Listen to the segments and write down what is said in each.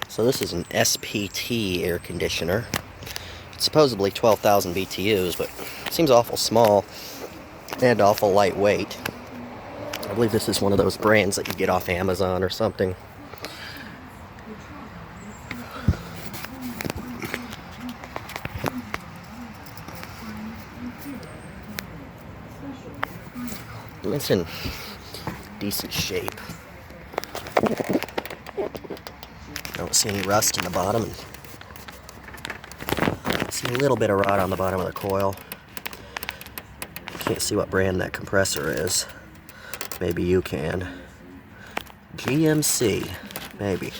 So this is an SPT air conditioner. It's supposedly 12,000 BTUs, but it seems awful small and awful lightweight. I believe this is one of those brands that you get off Amazon or something. It's in decent shape. Don't see any rust in the bottom. See a little bit of rot on the bottom of the coil. Can't see what brand that compressor is. Maybe you can. GMC, maybe.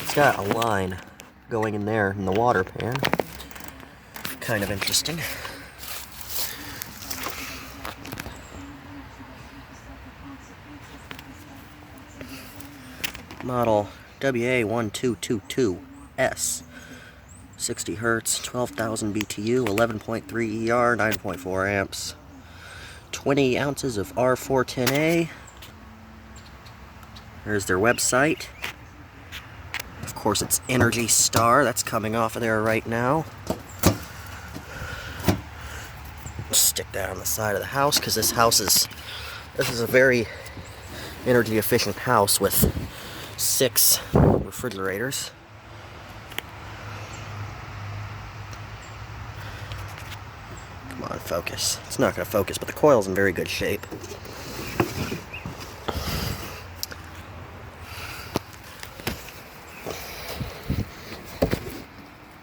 It's got a line going in there in the water pan. Kind of interesting. Model WA1222S. 60 hertz, 12,000 BTU, 11.3 ER, 9.4 amps. 20 ounces of R410A. There's their website. Of course, it's Energy Star. That's coming off of there right now. Stick that on the side of the house because this is a very energy efficient house with 6 refrigerators. Come on, focus. It's not going to focus, but the coil's in very good shape.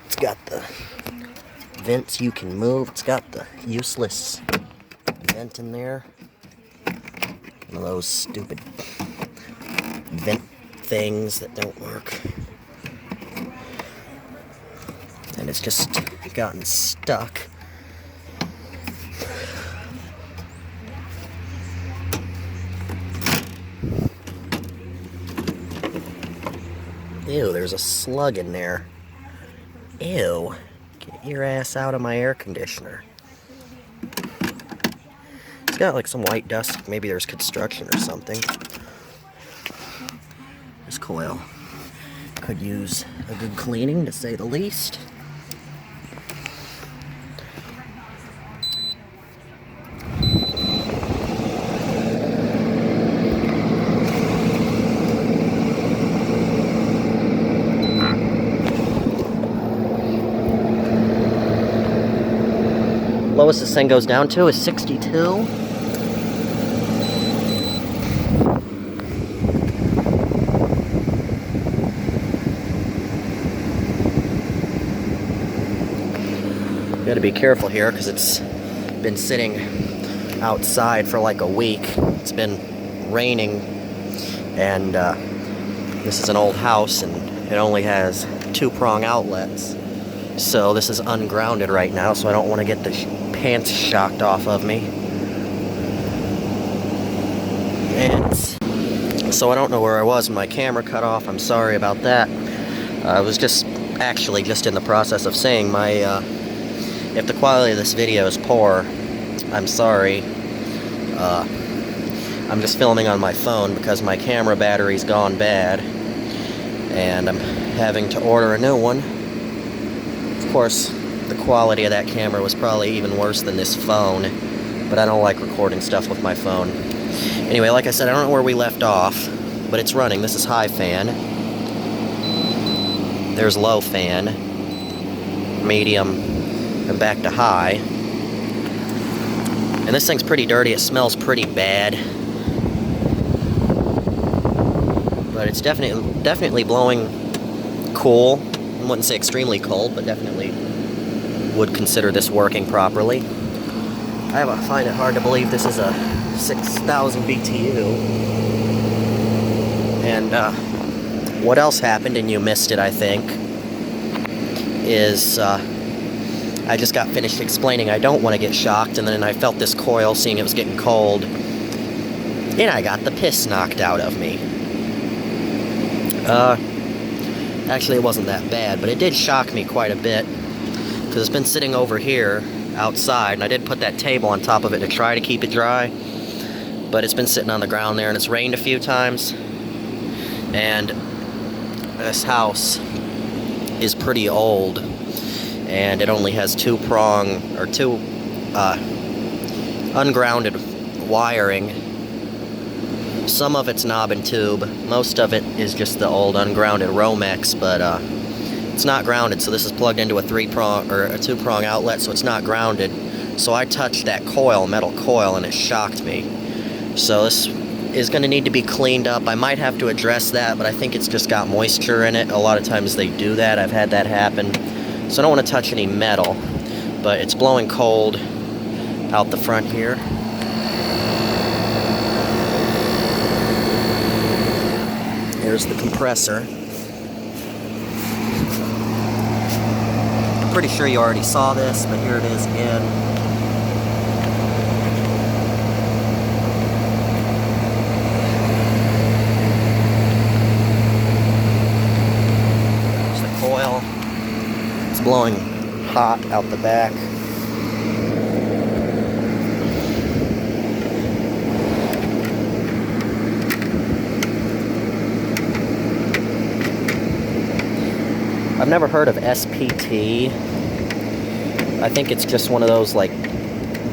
It's got the vents you can move. It's got the useless vent in there. One of those stupid vent things that don't work. And it's just gotten stuck. Ew, there's a slug in there. Ew. Get your ass out of my air conditioner. It's got like some white dust. Maybe there's construction or something. This coil could use a good cleaning, to say the least. Lowest this thing goes down to is 62. Got to be careful here because it's been sitting outside for like a week. It's been raining, and this is an old house and it only has 2-prong outlets. So this is ungrounded right now, so I don't want to get the pants shocked off of me. And so I don't know where I was when my camera cut off. I'm sorry about that. I was just in the process of saying if the quality of this video is poor, I'm sorry. I'm just filming on my phone because my camera battery's gone bad, and I'm having to order a new one. Of course, the quality of that camera was probably even worse than this phone, but I don't like recording stuff with my phone. Anyway, like I said, I don't know where we left off, but it's running. This is high fan. There's low fan, medium, and back to high. And this thing's pretty dirty. It smells pretty bad. But it's definitely blowing cool. I wouldn't say extremely cold, but definitely would consider this working properly. I find it hard to believe this is a 6,000 BTU. And what else happened, and you missed it, I think, is I just got finished explaining I don't want to get shocked, and then I felt this coil, seeing it was getting cold, and I got the piss knocked out of me. Actually, it wasn't that bad, but it did shock me quite a bit, because it's been sitting over here outside, and I did put that table on top of it to try to keep it dry, but it's been sitting on the ground there, and it's rained a few times, and this house is pretty old, and it only has two ungrounded wiring. Some of it's knob and tube. Most of it is just the old ungrounded Romex, but it's not grounded. So this is plugged into a 3-prong or a 2-prong outlet, so it's not grounded. So I touched that coil, metal coil, and it shocked me. So this is going to need to be cleaned up. I might have to address that, but I think it's just got moisture in it. A lot of times they do that. I've had that happen. So I don't want to touch any metal, but it's blowing cold out the front here. Here's the compressor. I'm pretty sure you already saw this, but here it is again. There's the coil. It's blowing hot out the back. I've never heard of SPT. I think it's just one of those like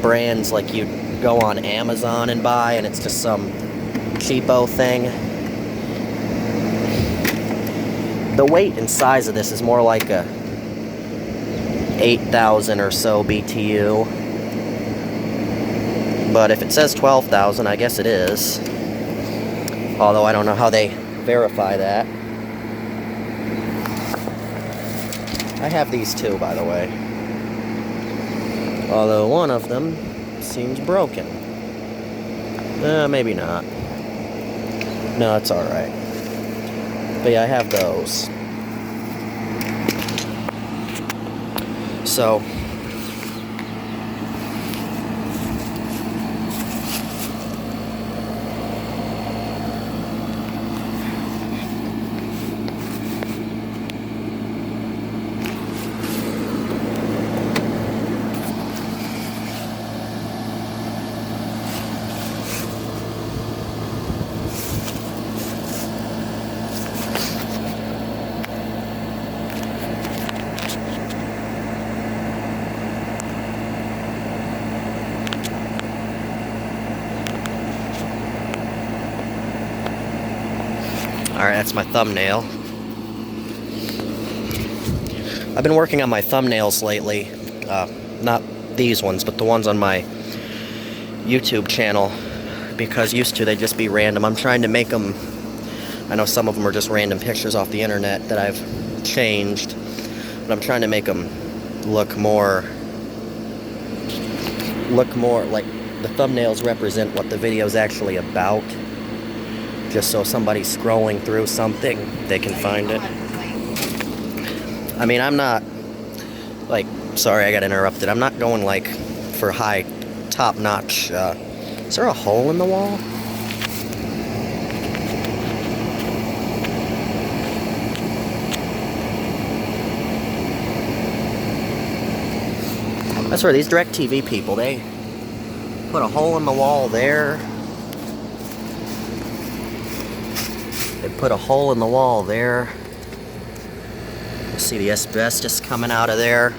brands like you go on Amazon and buy, and it's just some cheapo thing. The weight and size of this is more like a 8,000 or so BTU. But if it says 12,000, I guess it is. Although I don't know how they verify that. I have these two, by the way. Although one of them seems broken. Maybe not. No, it's alright. But yeah, I have those. So, alright, that's my thumbnail. I've been working on my thumbnails lately. Not these ones, but the ones on my YouTube channel. Because used to, they'd just be random. I'm trying to make them... I know some of them are just random pictures off the internet that I've changed. But I'm trying to make them look more like the thumbnails represent what the video's actually about. Just so somebody's scrolling through something, they can find it. I mean, I'm not, like, sorry I got interrupted. I'm not going, like, for high, top-notch, is there a hole in the wall? That's where these DirecTV people, they put a hole in the wall there. They put a hole in the wall there. You see the asbestos coming out of there.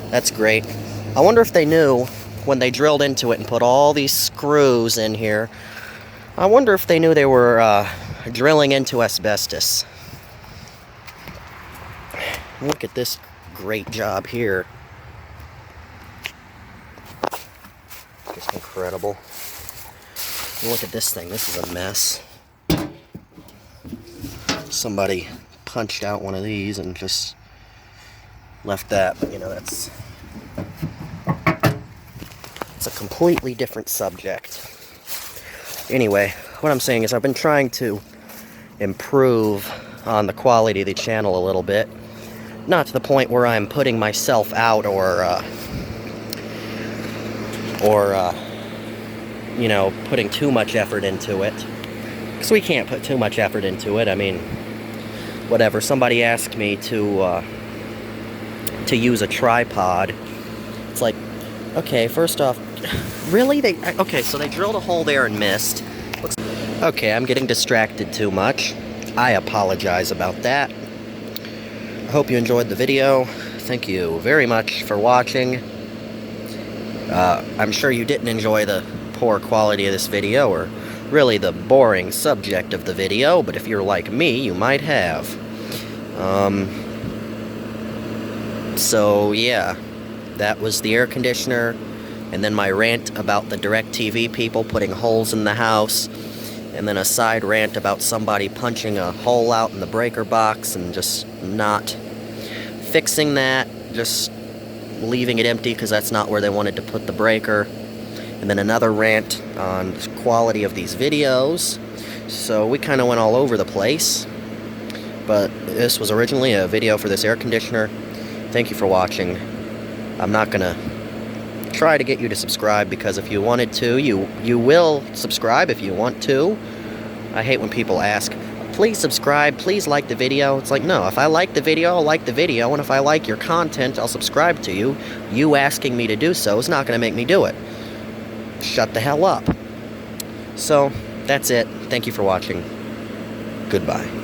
That's great. I wonder if they knew when they drilled into it and put all these screws in here. I wonder if they knew they were drilling into asbestos. Look at this great job here. Just incredible. Look at this thing. This is a mess. Somebody punched out one of these and just left that, but you know, it's a completely different subject. Anyway, what I'm saying is I've been trying to improve on the quality of the channel a little bit. Not to the point where I'm putting myself out or you know, putting too much effort into it. Because we can't put too much effort into it. I mean, whatever. Somebody asked me to use a tripod. It's like, okay, first off, really? Okay, so they drilled a hole there and missed. Okay, I'm getting distracted too much. I apologize about that. hope you enjoyed the video. Thank you very much for watching. I'm sure you didn't enjoy the poor quality of this video, or really the boring subject of the video, but if you're like me, you might have. So yeah, that was the air conditioner, and then my rant about the DirecTV people putting holes in the house, and then a side rant about somebody punching a hole out in the breaker box and just not fixing that, just leaving it empty because that's not where they wanted to put the breaker. And then another rant on the quality of these videos. So we kind of went all over the place, but this was originally a video for this air conditioner. Thank you for watching. I'm not gonna try to get you to subscribe, because if you wanted to, you will subscribe if you want to. I hate when people ask, please subscribe, please like the video. It's like, no, if I like the video, I'll like the video, and if I like your content, I'll subscribe to you. You asking me to do so is not gonna make me do it. Shut the hell up. So, that's it. Thank you for watching. Goodbye.